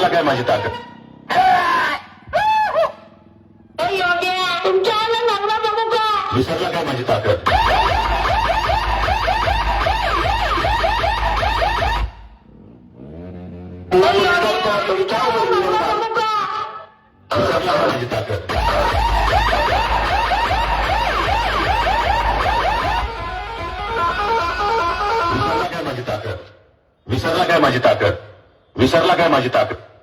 विसरला काय माझी ताकद? विसरला काय माझी ताकद? विसरला काय माझी ताकद? विसरला काय माझी ताकद? विसरला काय माझी ताकद? विसरला काय माझी ताकद?